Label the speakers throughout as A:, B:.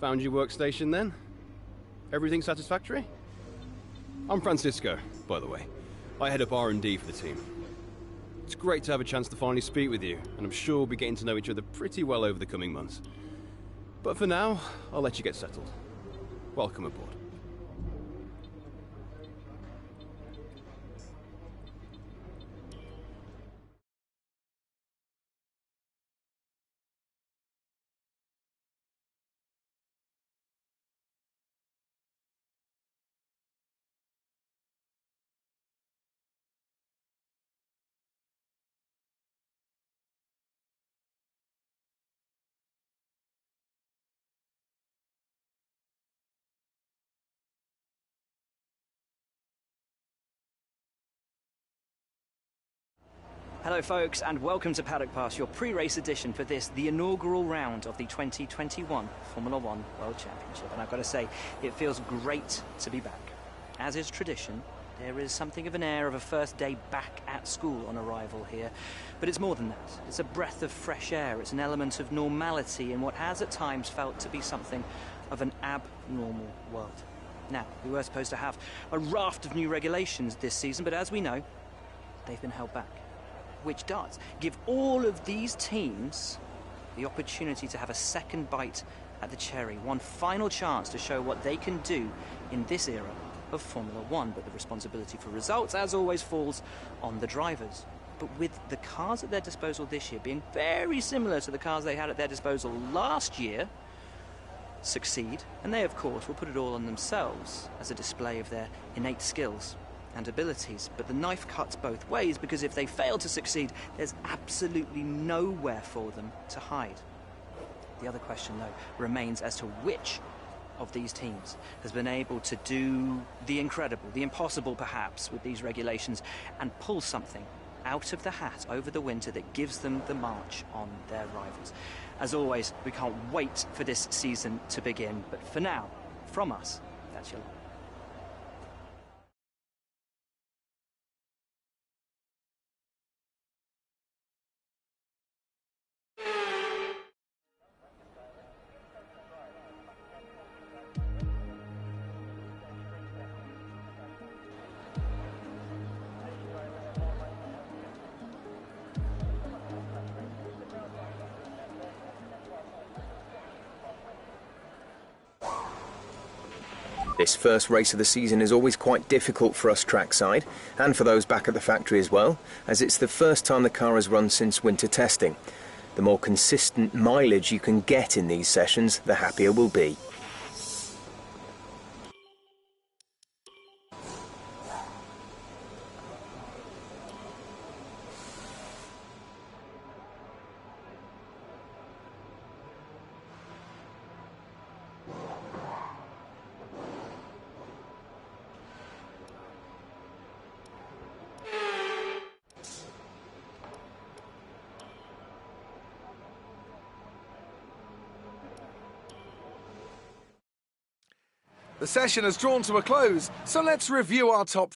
A: Found your workstation then? Everything satisfactory? I'm Francisco, by the way. I head up R&D for the team. It's great to have a chance to finally speak with you, and I'm sure we'll be getting to know each other pretty well over the coming months. But for now, I'll let you get settled. Welcome aboard.
B: Hello folks, and welcome to Paddock Pass, your pre-race edition for this, the inaugural round of the 2021 Formula One World Championship. And I've got to say, it feels great to be back. As is tradition, there is something of an air of a first day back at school on arrival here. But it's more than that. It's a breath of fresh air. It's an element of normality in what has at times felt to be something of an abnormal world. Now, we were supposed to have a raft of new regulations this season, but as we know, they've been held back. Which does give all of these teams the opportunity to have a second bite at the cherry, one final chance to show what they can do in this era of Formula One. But the responsibility for results, as always, falls on the drivers. But with the cars at their disposal this year being very similar to the cars they had at their disposal last year, succeed, and they, of course, will put it all on themselves as a display of their innate skills and abilities. But the knife cuts both ways, because if they fail to succeed, there's absolutely nowhere for them to hide. The other question, though, remains as to which of these teams has been able to do the incredible, the impossible perhaps, with these regulations, and pull something out of the hat over the winter that gives them the march on their rivals. As always, we can't wait for this season to begin, but for now, from us, that's your luck.
C: This first race of the season is always quite difficult for us trackside, and for those back at the factory as well, as it's the first time the car has run since winter testing. The more consistent mileage you can get in these sessions, the happier we'll be.
D: The session has drawn to a close, so let's review our top.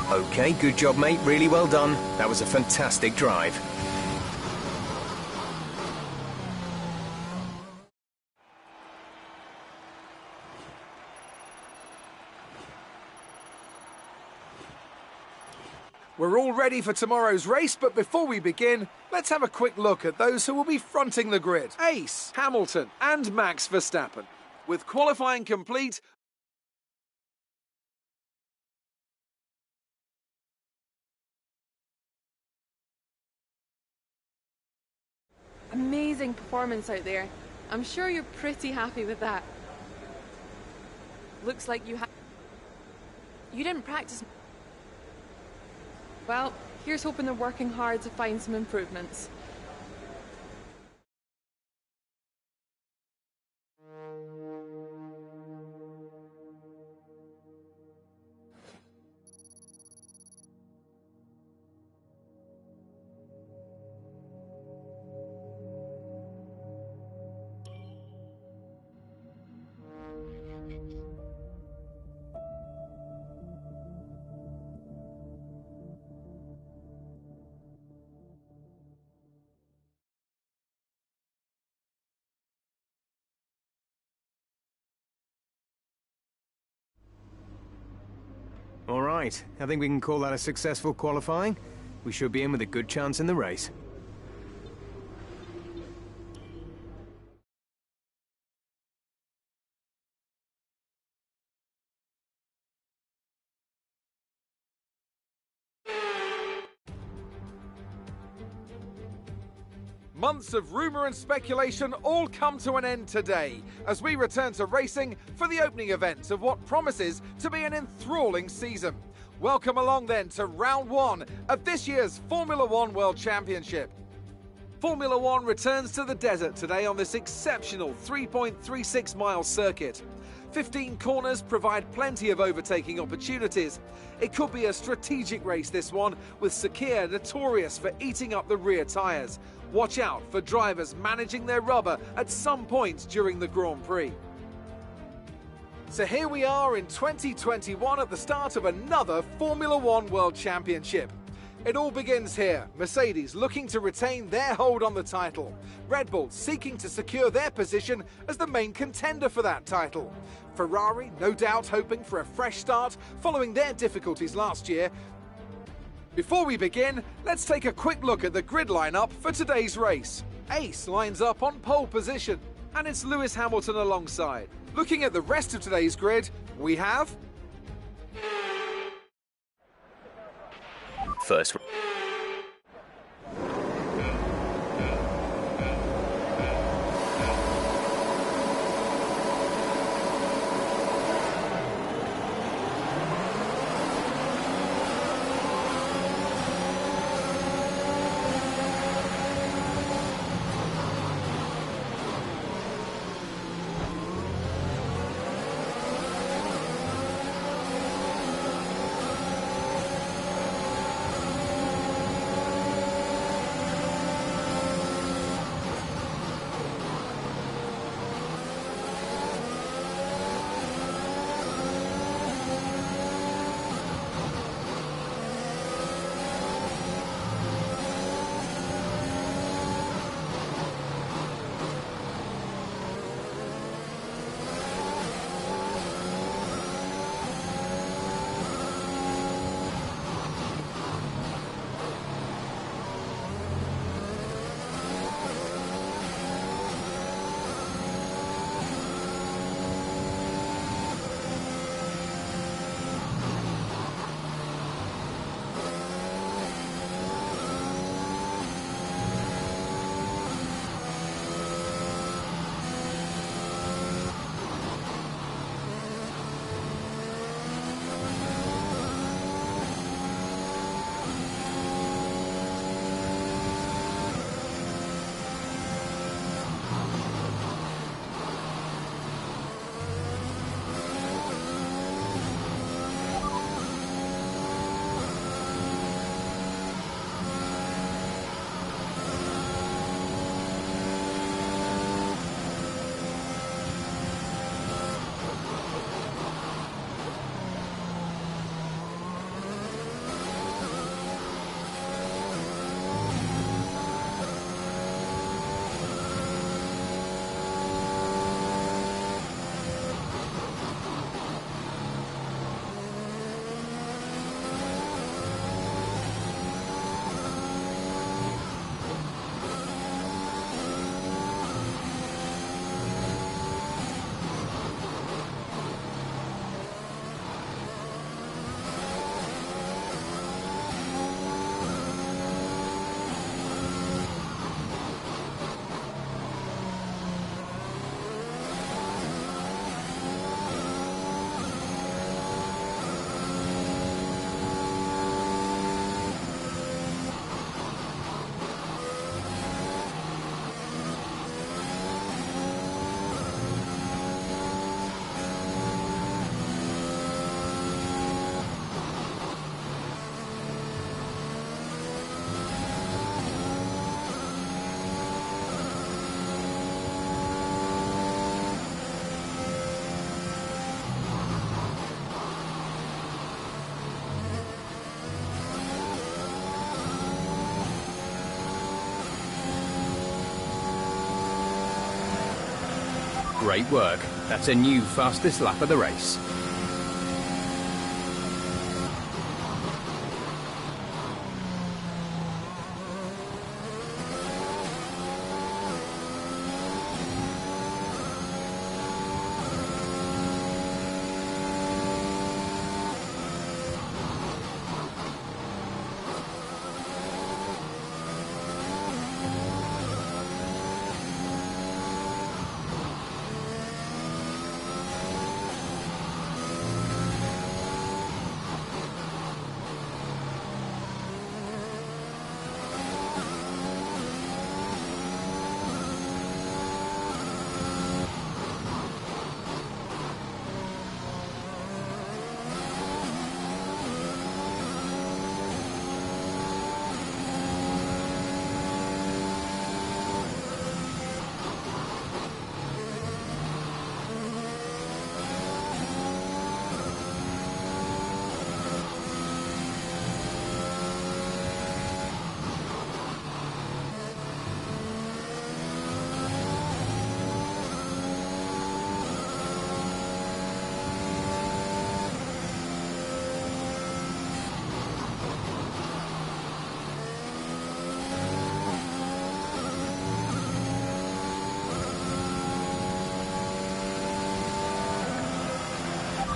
C: Okay, good job, mate. Really well done. That was a fantastic drive.
D: We're all ready for tomorrow's race, but before we begin, let's have a quick look at those who will be fronting the grid. Ace, Hamilton and Max Verstappen. With qualifying complete,
E: Amazing performance out there. I'm sure you're pretty happy with that. Looks like you didn't practice. Well, here's hoping they're working hard to find some improvements.
C: All right, I think we can call that a successful qualifying. We should be in with a good chance in the race.
D: months of rumour and speculation all come to an end today as we return to racing for the opening event of what promises to be an enthralling season. Welcome along then to round one of this year's Formula One World Championship. Formula One returns to the desert today on this exceptional 3.36-mile circuit. 15 corners provide plenty of overtaking opportunities. It could be a strategic race, this one, with Sakhir notorious for eating up the rear tyres. Watch out for drivers managing their rubber at some point during the Grand Prix. So here we are in 2021 at the start of another Formula One World Championship. It all begins here. Mercedes looking to retain their hold on the title. Red Bull seeking to secure their position as the main contender for that title. Ferrari no doubt hoping for a fresh start following their difficulties last year. Before we begin, let's take a quick look at the grid lineup for today's race. Ace lines up on pole position, and it's Lewis Hamilton alongside. Looking at the rest of today's grid, we have
C: First.
F: Great work. That's a new fastest lap of the race.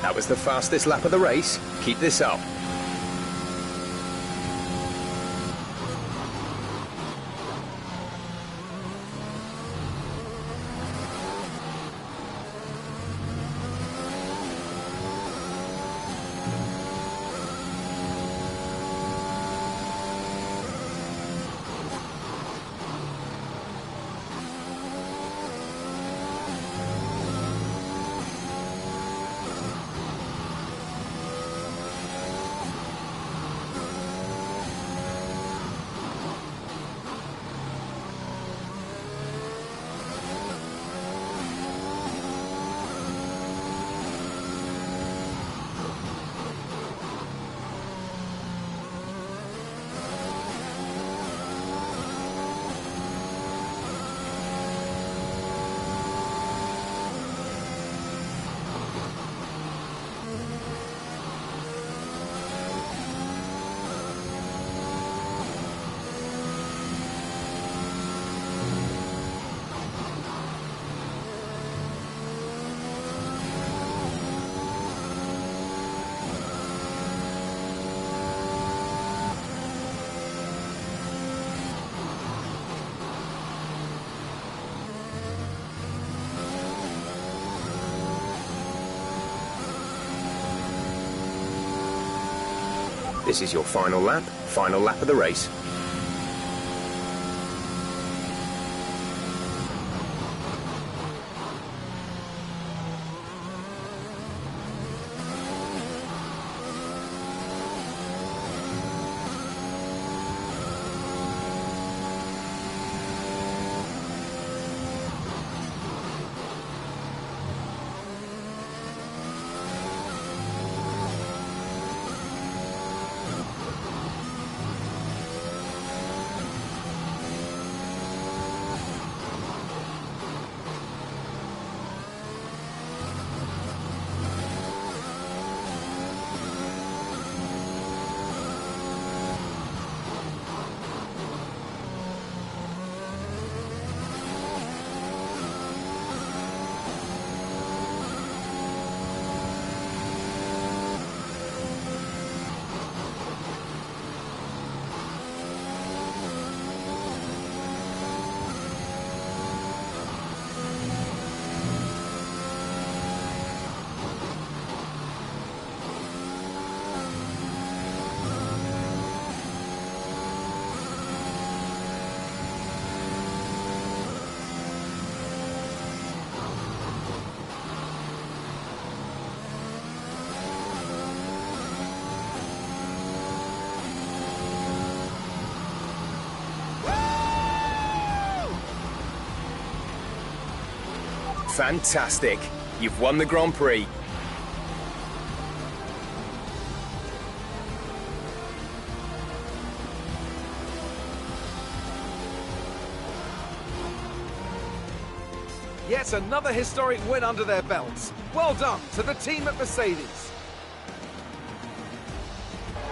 C: That was the fastest lap of the race. Keep this up. This is your final lap of the race. Fantastic. You've won the Grand Prix.
D: Yet another historic win under their belts. Well done to the team at Mercedes.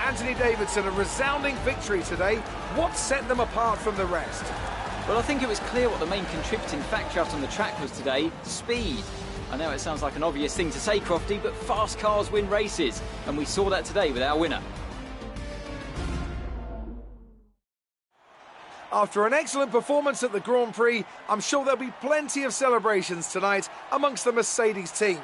D: Anthony Davidson, a resounding victory today. What set them apart from the rest?
G: Well, I think it was clear what the main contributing factor out on the track was today: speed. I know it sounds like an obvious thing to say, Crofty, but fast cars win races, and we saw that today with our winner.
D: After an excellent performance at the Grand Prix, I'm sure there'll be plenty of celebrations tonight amongst the Mercedes team.